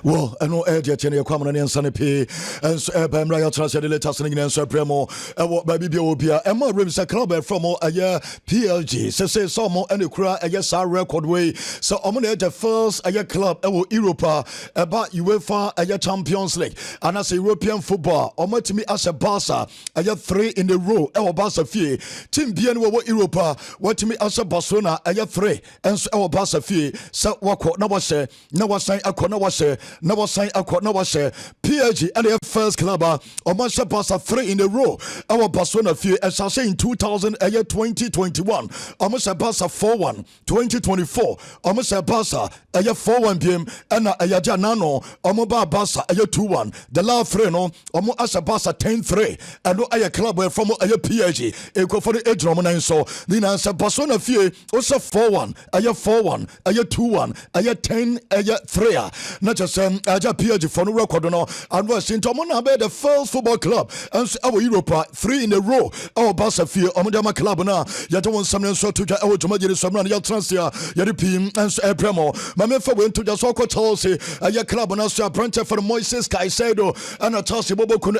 Well, I know Eddie Chenia Quamana and Sunny P. And so Eben Raya Trans the latest and answer Premo. And what baby Biobia. Emma Rims a club from a year PLG. So say some more and you cry a yes, our record way. So I'm gonna the first a year club Europa about UEFA a year Champions League. And as European football, or to me as a Barca, a year 3 in a row, our Barca fee. Team Bien Europa, what to me as a Barcelona, a year 3, and so our Barca fee. So what now was say, now was saying now was saying now was PLG and the first club or Manchester Barca 3 in a row. Our Barcelona fee as I say in 2021. Almost a Barca 4-1 2024. Almost a Barca a 4-1 game and a Janano Omoba Barca a 2-1. The last freno almost as a Barca 10-3 and no a club from a PLG a go for the edge Roman so then as a Barcelona fee also 4-1 a 4-1 a 2-1 a 10 a 3. Not just Aja PLG for no record no and was in Tomona be the first football club and our Europa 3 in a row. Our Barca fee Omodama club na ya don't want something so to our Tomajiri Samran ya transfer ya the PM and Premo. Mamefa went to the Soko Chelsea a club and also a branch for Moises Caicedo and a Chelsea Bobo Kun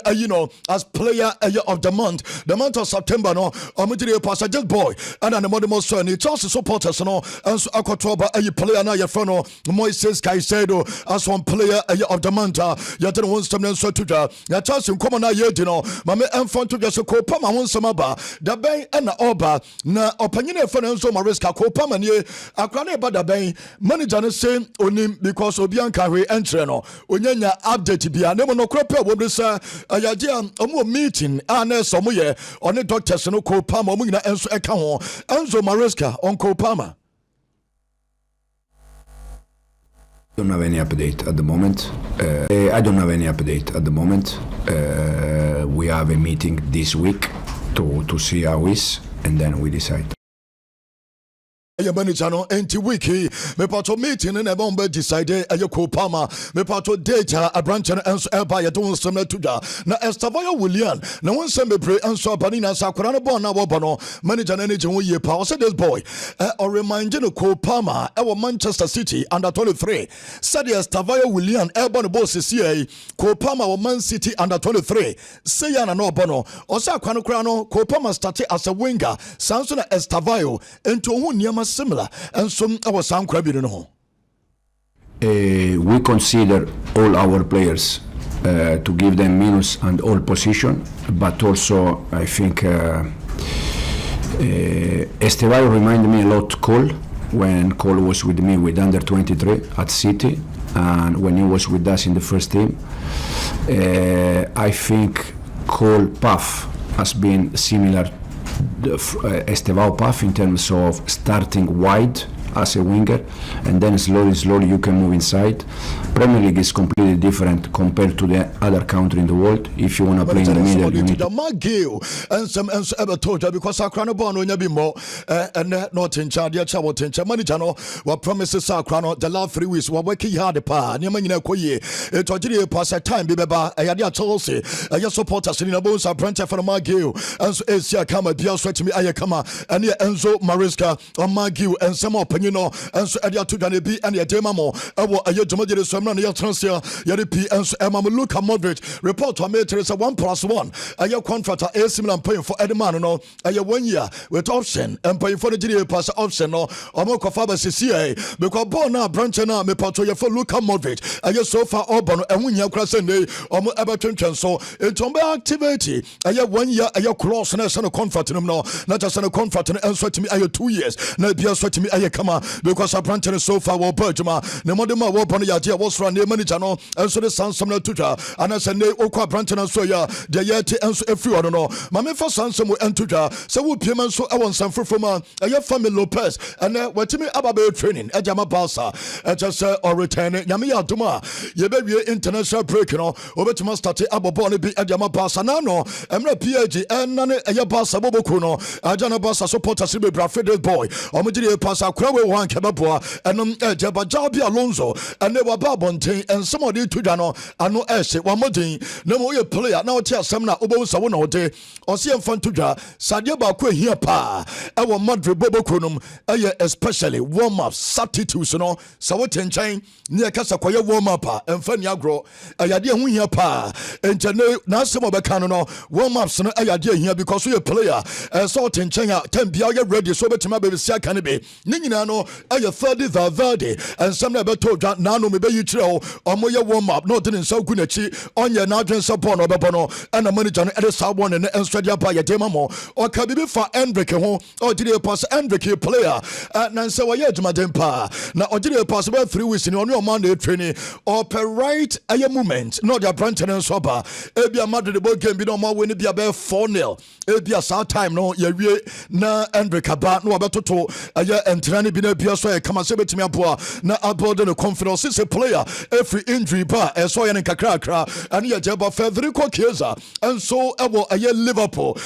as player of the month. The month of September no Omidiri Pastor just boy and an modern son Chelsea supporters no and so Akotoba a player na ya front Moises Caicedo as one player of the month. Ya don't want something so to ya Chelsea come na ye no mame enfront to just ko pama won samaba da ben na oba na opanyine financial mariska ko pama nie akra na ba da ben manager no say onim because obi anka hwe entre no onyanya update bia na mo no krope wo bi sa ayaje omo meeting na so mo ye one doctors no ko pama mo nyina enso eka ho enzo mariska on ko pama. Don't have any update at the moment. I don't have any update at the moment. We have a meeting this week to see how it is, and then we decide. Aye manager no enti wiki me pato meeting na ba mba decide aye ko pama me pato data a branch na enso eba ye don sem na tuda na Estavayo William na won sem be pre enso abani na sakora no bon na wo bono manager na ne je won ye pa say this boy or remind no ko pama e wo Manchester City under 23 said Estavayo William e bon boss CCA ko pama wo Man City under 23 say ya na no bono o say akwa no kra no ko pama start as a winger sanso na Estavayo ento hu niam similar and some our sound crabby no. We consider all our players to give them minutes and all position, but also I think Estavayo reminded me a lot Cole when Cole was with me with under 23 at City and when he was with us in the first team. I think Cole path has been similar Estavayo path in terms of starting wide as a winger and then slowly you can move inside. Premier League is completely different compared to the other country in the world. If you want to play in the middle, you need to and some ever told you because our crown born on your bimbo and not in charge, manager no what promises our crown the last 3 weeks were working hard the pa near Manina Koye. It was pass a time beba a yadia Chelsea a your supporters in a bones are branch for Magil and so Asia come a deal sweat to me Ayakama and near Enzo Mariska or Magil and some opinion and so Adia to Gani and your demamo a year to some your transfer Yaripi and so Luka Modric report to me there is a 1+1 a year contract a similar paying for Edman no a year 1 year with option and paying for the GDA pass option no Omoko Faba CCA because born now branch now me pato for Luka Modric a year so far Auburn and when you cross and Omo Everton so it's on activity a year 1 year a year cross and a contract no not just a contract and so to me a year 2 years no be so to me a year come because a branch so far will Bergma no more than more upon the was run the manager no and so the sound some tutor and I said okwa branch and so ya the yet and so everyone no mame for sound some and tutor so we payment so I want some from a Fermin Lopez and what to me about training a jama Barca just or returning Yamia Duma ye be international break no over to start abo born be a jama Barca no emre PLG and none a Barca bobo kuno a jana Barca supporters be Bradford boy or me pass a crowd we wan kebabwa enum ejeba jabi Alonso ene wa ba bonten and somebody to dano ano ehye wa modin na mo ye player na o tia asem na obo so wo na ode o se emfa ntodwa sade ba ko ehia pa e wo Madrid bobo kronum especially warm up substitutes no so wo tenchan ne kasa koye warm up emfa ni agro ayade hu hia pa entene na asem obeka no warm ups no ayade hia because we player so tenchan a time bia ye ready so betima be sia kan be ni nyina no 30 and some na beto dwa na no me be yi kire o omo ye warm up no didn't so good achi onye na adwen support no bebo no and manager no e sa one ne enstradia pa ye tema mo o ka bibi fa Endrick ho o did pass Endrick player na nse wa ye adwuma dem pa na o did pass about 3 weeks ni ono man dey training or per right aye movement no dia branch and so ba e bia Madrid bo game bi no mo win bia be 4-0 e bia sa time no ye wie na Endrick aba no obetoto aye entrani bi na bia so e kama se betimi aboa na aboard the confidence is a player every injury ba e so ye nkakra and ye jeba Federico Chiesa and so ebo aye Liverpool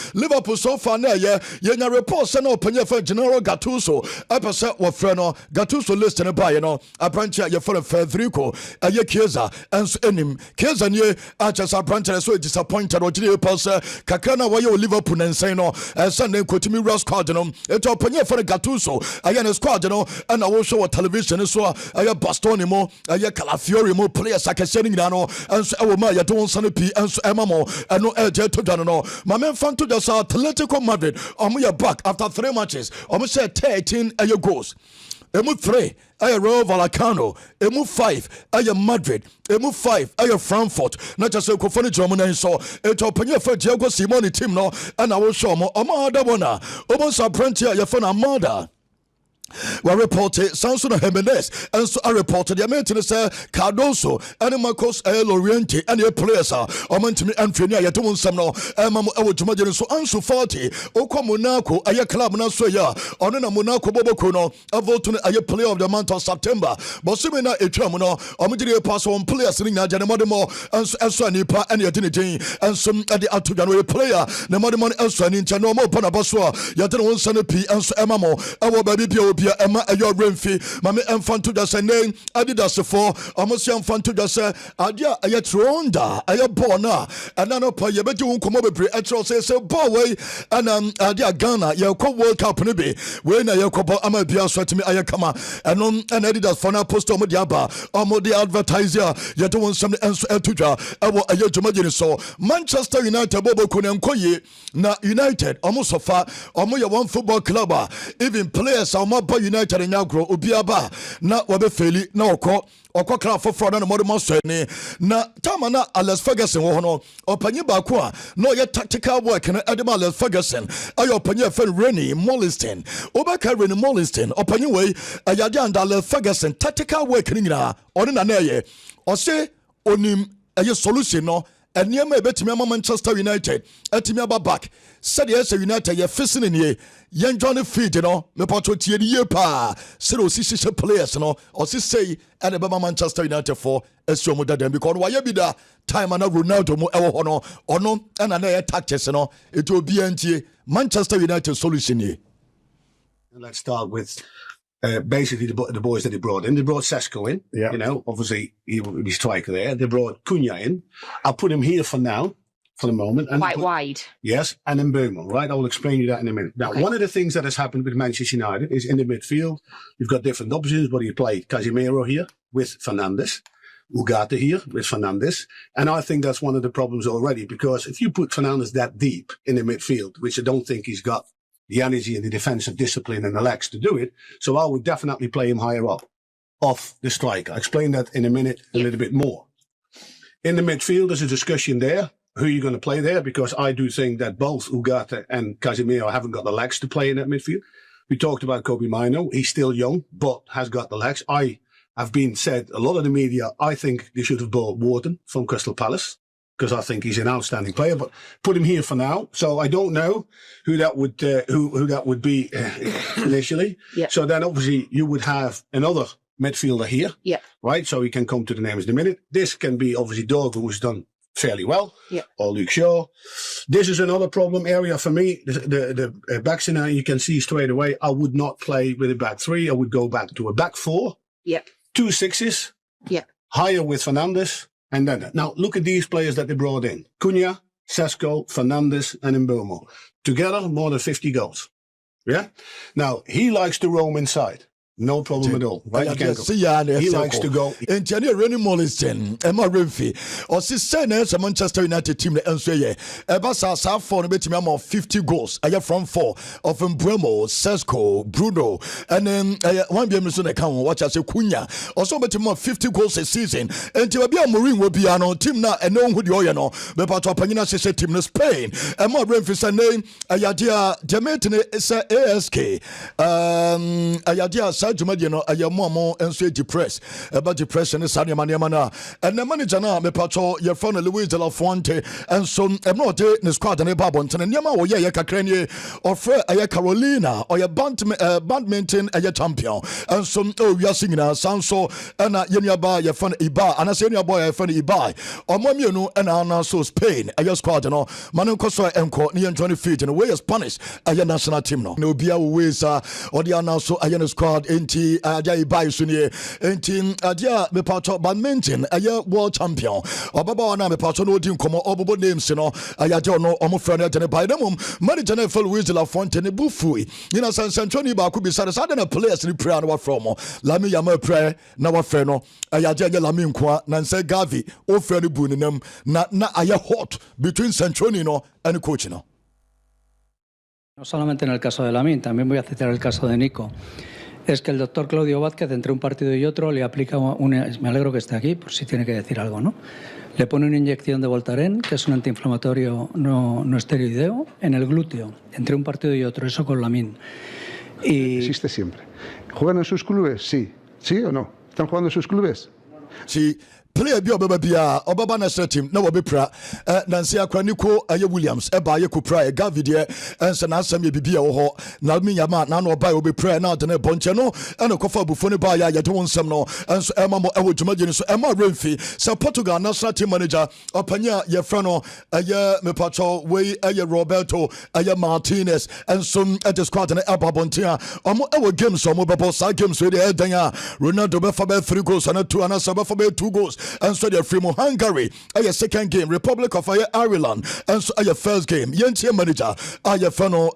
so far na ye nya report say na opanya fa General Gattuso epese wo frɛ no Gattuso list ne ba ye no apranche ye for Federico aye Chiesa and so enim Chiesa nie achesa apranche so disappointed o gire pass kakra na wo ye Liverpool na nsen no Sunday kotimi rush squad no eto opanya for Gattuso aye ne squad no and wo show television so aye Bastoni mo aye Calafiori mo players akese ni no and so e wo ma ye don sane pi and so emamo and no eje to dano no ma men fan to just Atletico Madrid omo back after 3 matches omo say 13 aye goals emu 3 aye Rayo Vallecano emu 5 aye Madrid emu 5 aye Frankfurt na just say kofoni jomo na so eto panye fa Diego Simeone team no and I will show mo omo adabona omo sa plenty aye fa na mother. We reported Sanson Jimenez and so I reported the maintenance Cardoso and Marcos Loriente and the players are to me and Trina yet to some no Mamma so Ansu 40 Oko Monaco a club na so ya on a Monaco Bobo Kuno a vote to a player of the month of September but Simina a Tramono or pass on players in Janamodemo and so Nipa and your dignity and some at the Atugano player the Modemon Elson in Chanomo Panabaswa Yaton Sanapi and so Emamo our baby Emma ayo remfi mame emfanto da se nen Adidas for almost emfanto da se adia aye tronda aye bona anano pa ye bedi unkomo bebre etro se ball we anam adia Ghana ye ko World Cup ne be we na ye ko ama bia so timi aye kama enon and Adidas for na post omo dia ba omo the advertiser ye do won some enso etudwa ewo aye jumagiri so Manchester United bobo kunen koye na United omo sofa omo ye one football club even players omo United in Yagro Ubiaba na wabe feli na okwa kra foforo na modern ni na tama na Alex Ferguson wo no opanyi ba ko a no ye tactical work na Edema Alex Ferguson ayo opanyi fe Rennie Molliston obaka Rennie Molliston opanyi we ayade and Alex Ferguson tactical work ni nyina oni na ye o se onim aye solution no enema ebetimi ama Manchester United etimi aba back said yes United ye facing in ye yen Johnny feed no me pato tie ye pa said o sisi players no o say and the Manchester United for esuomo da dem because why be da time na Ronaldo mo ewo ho no ono na na tactics no it obi antie Manchester United solution ye. Let's start with basically the boys that they brought in. They brought Sesko in. Yeah. You know, obviously he will be striker there. They brought Cunha in. I'll put him here for now, for the moment. And quite wide. Yes, and then Boom, right? I will explain you that in a minute. Now, one of the things that has happened with Manchester United is in the midfield, you've got different options, but you play Casemiro here with Fernandes, Ugarte here with Fernandes. And I think that's one of the problems already, because if you put Fernandes that deep in the midfield, which I don't think he's got the energy and the defensive discipline and the legs to do it, so I would definitely play him higher up, off the striker. I'll explain that in a minute a little bit more. In the midfield, there's a discussion there. Who are you going to play there? Because I do think that both Ugarte and Casemiro haven't got the legs to play in that midfield. We talked about Kobe Mino. He's still young, but has got the legs. I have been said, a lot of the media, I think they should have bought Wharton from Crystal Palace, because I think he's an outstanding player, but put him here for now. So I don't know who that would who that would be initially. Yep. So then obviously you would have another midfielder here, yeah, right? So he can come to the names in a minute. This can be obviously Dorgu, who's done fairly well, Yeah. or Luke Shaw. This is another problem area for me. The back scenario, you can see straight away, I would not play with a back three. I would go back to a back four. Yep. 2 sixes. Yep. Higher with Fernandes. And then, now look at these players that they brought in. Cunha, Sesko, Fernandes, and Mbeumo. Together, more than 50 goals. Yeah? Now, he likes to roam inside. No problem at all. Right? He likes to go. And Jenny Rennie Molliston, Emma Renfrey, or Sister Manchester United team, the answer ye. Ebasa South for the 50 goals. I have from 4 of Mbeumo, Sesko, Bruno, and then one be a account, watch as a Cunha. Also, but 50 goals a season. And Tv.Amorim will be an team now, and no good yoyano, but Panina says team in Spain. Emma Renfrey's name, Ayadia, Demetine is a ASK. Ayadia, Jumadi no ayamo enso depressed about depression is Sadia Maniamana and the manager na me pacho your friend Luis de la Fuente and so I'm not the squad and babonton and yama ye kakrenie or fre aya Carolina or your badminton aya champion and so we are singing our sound so and yenya ba your friend Iba and I say your boy your friend Iba or mommy no and na so Spain aya squad no manu koso enko near 20 feet in the way of Spanish aya national team no be always or the announce so aya squad enti adia ibai sunie enti adia me pato badminton aya world champion obaba na me pato no di nkomo obobo names no aya de no omo frane de by dem manager na fel Luis de la Fuente ne bufui ina Sanchoni ba ku bi sare sada na players ni prayer no wa from lami yama prayer na wa frɛ no aya de lami nkoa na nse Gavi o frɛ no bu ni nam na aya hot between Sanchoni no and coach no. No solamente en el caso de Lamin, también voy a citar el caso de Nico. Es que el doctor Claudio Vázquez, entre un partido y otro, le aplica me alegro que esté aquí, por si tiene que decir algo, ¿no? Le pone una inyección de Voltaren, que es un antiinflamatorio no esteroideo, en el glúteo, entre un partido y otro, eso con Lamin. Y... Existe siempre. ¿Juegan en sus clubes? Sí. ¿Sí o no? ¿Están jugando en sus clubes? Sí. Player bi obaba bia obaba national team na wo bepra nansi akraniko aye Williams eba aye kupra Gavi de ense na asam ye bibia wo ho na minyama na no oba obepra na de ne bonche no ene kofa bufo ne ba ya ye de wonsam no enso ema mo ewo dwumaje ni so ema Renfrey se Portugal national team manager opanya ye fra no aye mepacho we aye Roberto aye Martinez enso at the squad na eba bonte a omo ewo games omo bebo sa games we de edan a Ronaldo be fa be 3 goals and 2 and so be fa be 2 goals. And so they're from Hungary. Our second game, Republic of Ireland. And so our first game, Yentia manager. Our final,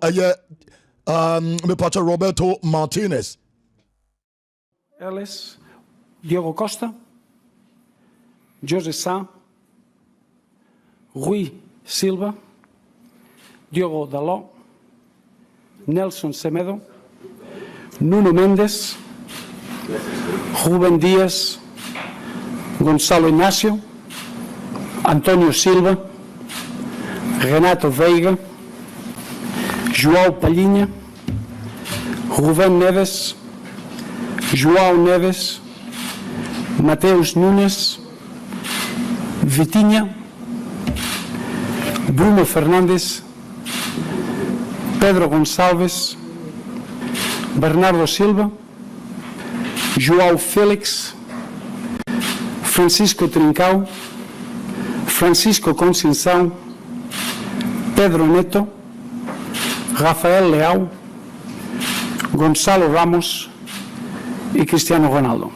me pacha Roberto Martinez. Ellis, Diogo Costa, José Sá, Rui Silva, Diogo Dalot, Nelson Semedo, Nuno Mendes, Rubén Díaz, Gonçalo Inácio, António Silva, Renato Veiga, João Palhinha, Rubén Neves, João Neves, Mateus Nunes, Vitinha, Bruno Fernandes, Pedro Gonçalves, Bernardo Silva, João Félix, Francisco Trincão, Francisco Conceição, Pedro Neto, Rafael Leao, Gonçalo Ramos e Cristiano Ronaldo.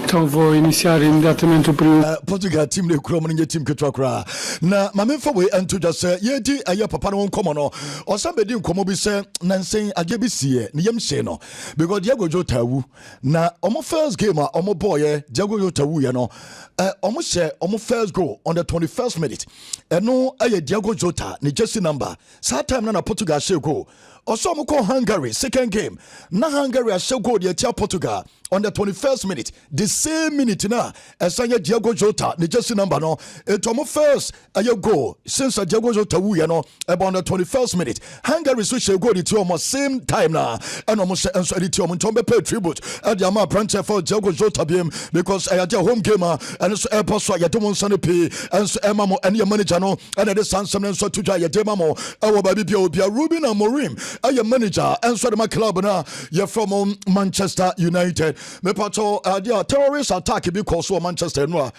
Então vou iniciar imediatamente o período. Portugal team ne kuro mo team ketwa kura na mamemfa we anto just ye di aye papa no nkomo no osambedi nkomo bi se nansen age bi sie ne yam hye no because Diego Jota wu na omo first game a omo boy Diego Jota wu ye no omo hye omo first goal on the 21st minute eno aye Diego Jota ne jersey number that time na Portugal hye goal also omo call Hungary second game na Hungary hye goal de tia Portugal on the 21st minute the same minute na esanya Diego Jota the jersey number no etomo first aye goal since Diego Jota wu ye no about the 21st minute Hungary so she goal the two almost same time na and almost and so the two almost pay tribute at the ama branch for Diego Jota biem because I their home game and so airport so ya don't send pay and so emma mo and your manager no and the Sansom so to ya demamo our baby Tv.Amorim ɛyɛ manager ɛnso de ma club na yɛ from Manchester United me pato dia terrorist attack bi cause so Manchester no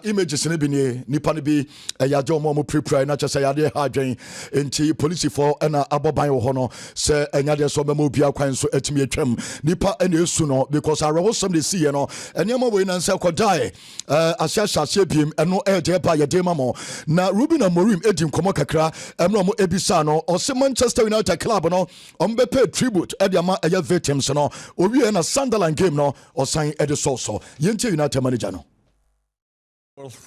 images ne bi ne nipa ne bi ɛyɛ agye ɔmo prepare na kyɛ sɛ yɛade ha adwen enti police for ɛna aboban wɔ hɔ no sɛ ɛnya de so memo bia kwan so atimi atwam nipa ɛna esu no because arehosam de see no ɛnema wei nan sɛ kɔdae ahyɛhyɛ biem ɛno ɛde ba yɛde ma mo na Tv.Amorim edi nkɔmɔ kakra ɛmno mo ebisa no ɔse Manchester United club no ɔmbɛpɛ tribute ɛde ama ɛyɛ victims no owie na Sunderland game no ɔsan ɛde so yɛntie United manager no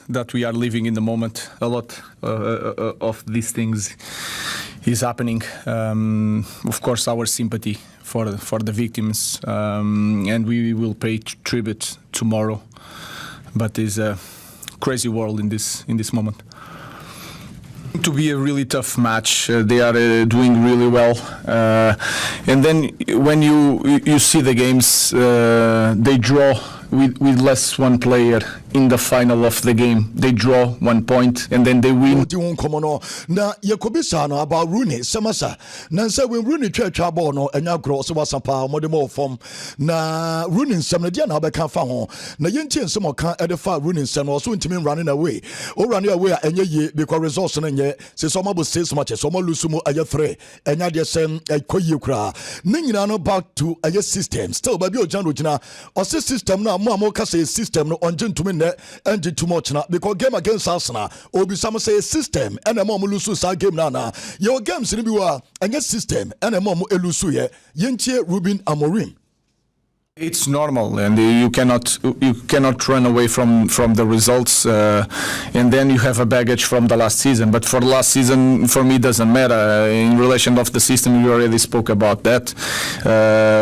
that we are living in the moment. A lot of these things is happening. Of course, our sympathy for the victims, and we will pay tribute tomorrow. But it's a crazy world in this moment. To be a really tough match, they are doing really well, and then when you see the games, they draw with less one player in the final of the game. They draw 1 point and then they win. Na Yakobisa no about Rooney Samasa. Na say when Rooney twa ball no enya grow so wasapa modemo form. Na Rooney nsem na dia na be kan fa ho. Na yentie nsem o kan e de fa Rooney nsem no so ntimi running away. O running away enye ye because results no nye se so ma bo 6 matches so ma lose mo aye 3. Enya de sem koyi kura. Ne nyina no back to aye system. Still baby o jan rogina. O system na mo ka say system no onje ntumi and too much now because game against Arsenal obi some say system and a mom lose sa game na your games ni bi wa and system and a mom elusu ye yentie Tv.Amorim. It's normal, and you cannot run away from the results, and then you have a baggage from the last season. But for the last season, for me, it doesn't matter. In relation of the system, we already spoke about that.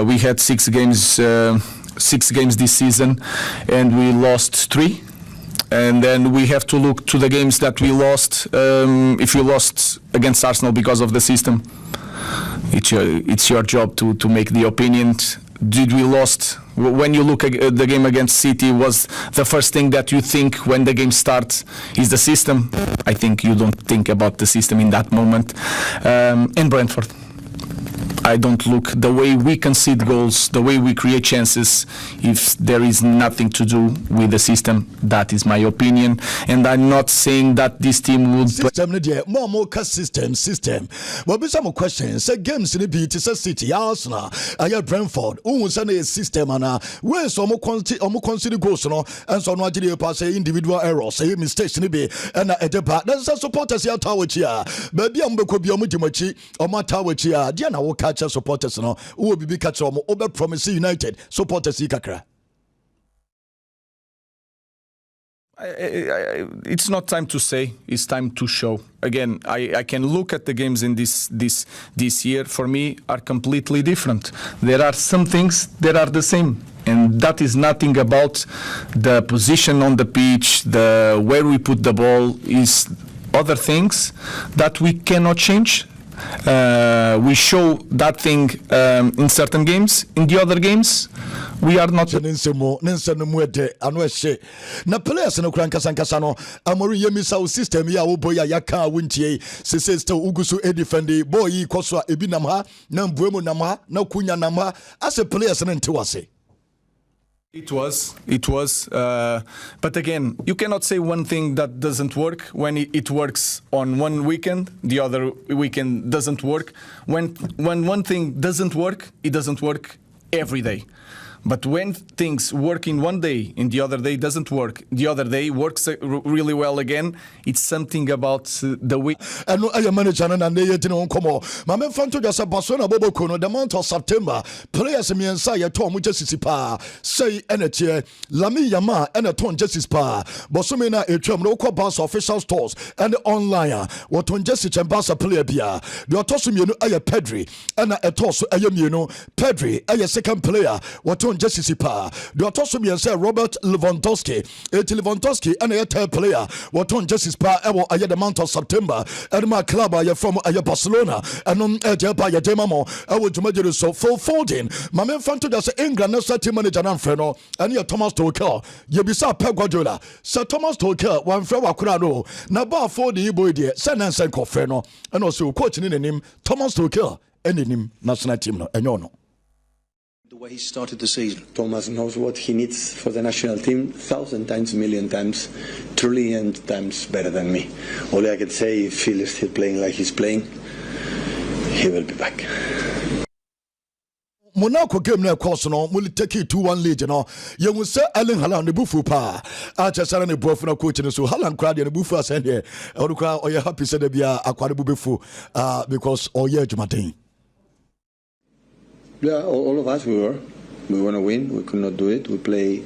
We had 6 games. 6 games this season and we lost 3, and then we have to look to the games that we lost. If you lost against Arsenal because of the system, it's your job to make the opinion. Did we lost when you look at the game against City? Was the first thing that you think when the game starts is the system? I think you don't think about the system in that moment. In Brentford, I don't look the way we concede goals, the way we create chances. If there is nothing to do with the system, that is my opinion. And I'm not saying that this team would system more system. Well, be some questions. Say games in the beat is a City, Arsenal, Brentford. Who say a system and where so more consider goals no, and so no pass individual errors, say mistakes in be and at the back. That's a supporters here tower here. Baby, I'm going to be or my tower here. Diana will catch supporters no who will be catch over promise United supporters ikakra. It's not time to say, it's time to show. Again, I can look at the games in this year, for me, are completely different. There are some things that are the same, and that is nothing about the position on the pitch, the where we put the ball, is other things that we cannot change. We show that thing in certain games. In the other games, we are not. Na players no kran kasankasa no Amorim yemisa system ya wo boya yaka wuntie sese still ugusu e defend boy koso ebi nam ha na mbuemu nam ha na kunya nam ha as a players no nte wase. It was, but again, you cannot say one thing that doesn't work when it works on one weekend, the other weekend doesn't work. When one thing doesn't work, it doesn't work every day. But when things work in one day and the other day doesn't work, the other day works really well again, it's something about the way. And no, I am manager and they didn't come. My man Fanto just a Barcelona Bobo the month of September. Players me and say a Tom Justice Pa say energy Lami Yama and a Tom Justice Pa. Bosomina a term local bus official stores and online. What on Justice and Bassa player Bia. The Otosum you know a Pedri and a toss a you know Pedri a second player. What on Justice Pa. The Otosum you say Robert Lewandowski. Lewandowski and a third player. What on Justice Pa ever the month of September. And my club are from Barcelona and on by a demamo. I would imagine so full folding. My man Fanto does England team manager and Freno and your Thomas Tuchel. You be Pep Guardiola. Sir Thomas Tuchel one for Wakurano. Now bar for the boy dear San and Freno and also coaching in the name Thomas Tuchel ɛnenim national team no ɛnyɛ ɔno. The way he started the season. Thomas knows what he needs for the national team 1,000 times, a million times, trillion times better than me. All I can say, if he is still playing like he's playing, he will be back. Monaco game na course no will take it 2-1 lead no you will say Erling Haaland the bufu pa achesara ne bufu na coach no so Haaland crowd the bufu asend here or you happy said there be akwade bufu because oye jumaden. Yeah, all of us we want to win. We could not do it. We play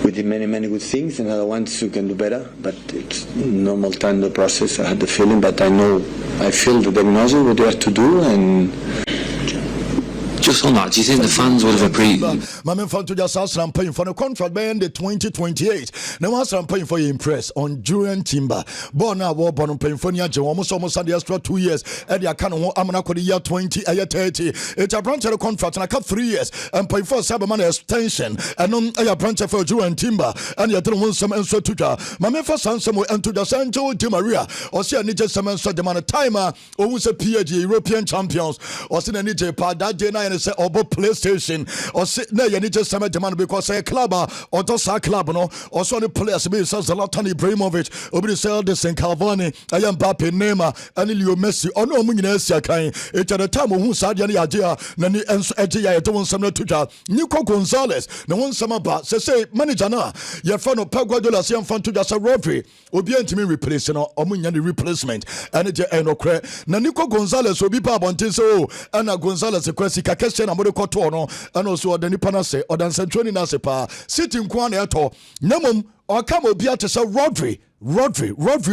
with many good things, and other ones who can do better, but it's normal time the process. I had the feeling, but I feel the diagnosis what they have to do. And just on that, do you think the fans would have agreed? My man found to just ask I'm paying for the contract by the 2028. Now I'm paying for your impress on Julian Timber. Born now, born paying for your almost the extra 2 years. And I can't I'm not the year 20, a year 30. It's a branch of the contract and I cut 3 years and pay for Cyberman extension. And on a branch for Julian Timber. And you don't want some answer to my man for some and to the Sancho Di Maria. Or see, I need just some answer the man a timer or who's a PG European champions. Or see, I need a part that day and say obo PlayStation or say na you need just some demand because say club or just a club no or so the players be says Zlatan Ibrahimovic obi say Edinson Cavani Mbappe Neymar and Leo Messi ono mu nyina sia kan it at the time who sadia na yagea na ni enso agea ye don some na tuja Nico Gonzalez na won some ba say manager na ye fa no Pep Guardiola say fan tuja say Rodri obi antimi replace no omu nya the replacement and je enokre na Nico Gonzalez obi pa bontin so and Gonzalez kwesi question na mode koto no and also the nipa na say odan centroni na se pa city nko na eto namom o kam obi ate say Rodri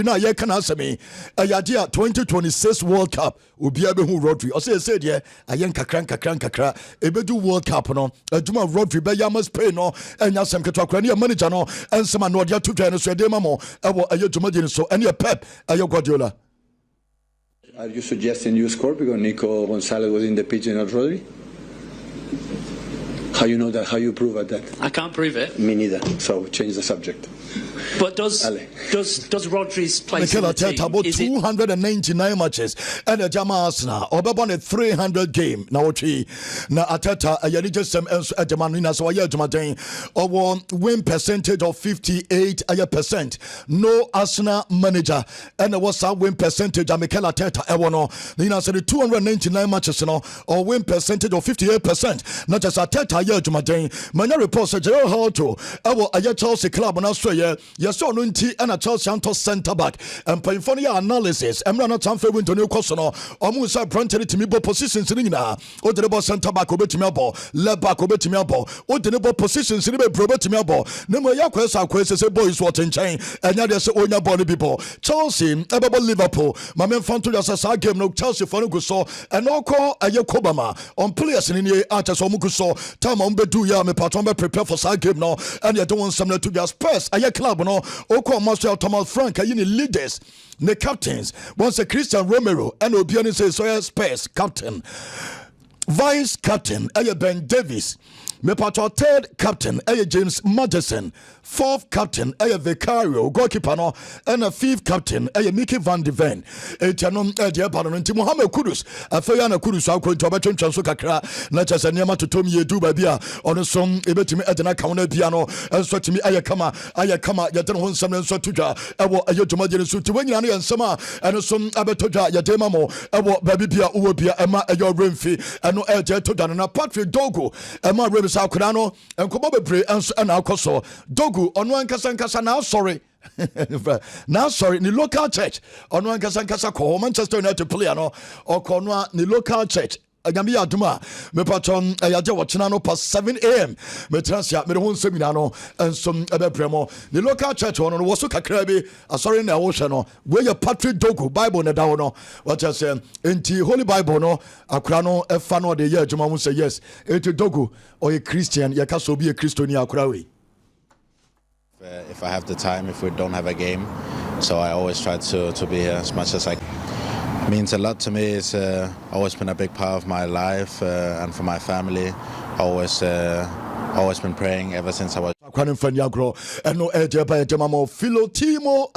na ye kana asemi ayade a 2026 World Cup obi abehu Rodri o say de ayen kakran ebedu World Cup no aduma Rodri be yama Spain no enya sem keto akra ne manager no ensema no de to twa no so de mamo ewo ayeduma de so ene Pep ayo Guardiola. Are you suggesting you score because Nico Gonzalez was in the pitch and not Rodri? How you know that? How you prove that? I can't prove it. Me neither. So change the subject. But does Rodri's place Mikel in the team, about 299 matches and a Jama Arsenal or on a 300 game now na Ateta a just some at the Manina so yeah Jumaden or win percentage of 58%. No Arsenal manager and what's our win percentage Mikel Arteta ewono Nina said 299 matches no or win percentage of 58%. Not just Arteta yeah Jumaden Manya reports a Gerald Hall a Chelsea club on Australia. Yes, no nti and a Chelsea Santos centre back and Payfonia analysis. I'm not transfer window new Cosono. Almost a printed to me positions in na. O the ball centre back over to me ball, left back over to me ball. O the ball positions in the probe to me ball. No more Yaquesa questions a boys watching chain and now there's own body people. Chelsea, Ebaba Liverpool. My man found to us a game no Chelsea for Nuguso and no call a Yakobama on players in the artist or Mukuso. Time on Bedu ya me patron prepare for side game now and you don't want some to just press a club no. Oko Marcel Thomas Frank are the leaders, the captains. Once a Christian Romero and Obiani says so Spurs captain, vice captain, Ben Davis. Me patro third captain, James Madison. Fourth captain, Vicario, goalkeeper no, and a fifth captain, Mickey Van de Ven. Etianom Parliament, Mohamed Kudus, a Fayana Kudus, I'll call to a veteran Transokakra, not just a Niama to Tommy Dubabia, on a song, Ebetimi Edna Counter piano, and so to me, Ayakama, Yatan Sam and Sotuja, Ayotomajan Sutuani and Sama, and some Abetoja, Yademamo, Baby Pia, Uopia, Emma, your Renfi, and no Elja to Dana, Patrick Dogo, Emma Revis Alcurano, and Kobabe and Alcoso, Dogo. On one Kasankasa now sorry. Now sorry, the local church. On one Kasankasa call Manchester United player no or Konwa the local church. Agami Aduma, me patron, Ayaja watching past 7 a.m. Me transia, me don't seminano, and some other premo. The local church on was so Krabi, a sorry in the ocean, where your Patrick Doku, Bible Nedano, what I say, in the Holy Bible, no, a crano, a fan of the year, Juma will say yes, it's a Doku or a Christian, Yakaso be a Christian Yakrawi. If I have the time, if we don't have a game, so I always try to be here as much as I can. It means a lot to me. It's always been a big part of my life and for my family. Always been praying ever since I was. Kwanin Fanyagro, and no edge by Demamo, Philo Timo,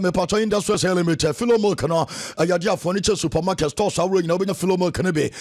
me patron industrial limited, Philo Milkana, Ayadia furniture supermarket store, so we know in a Philo Milkanabe,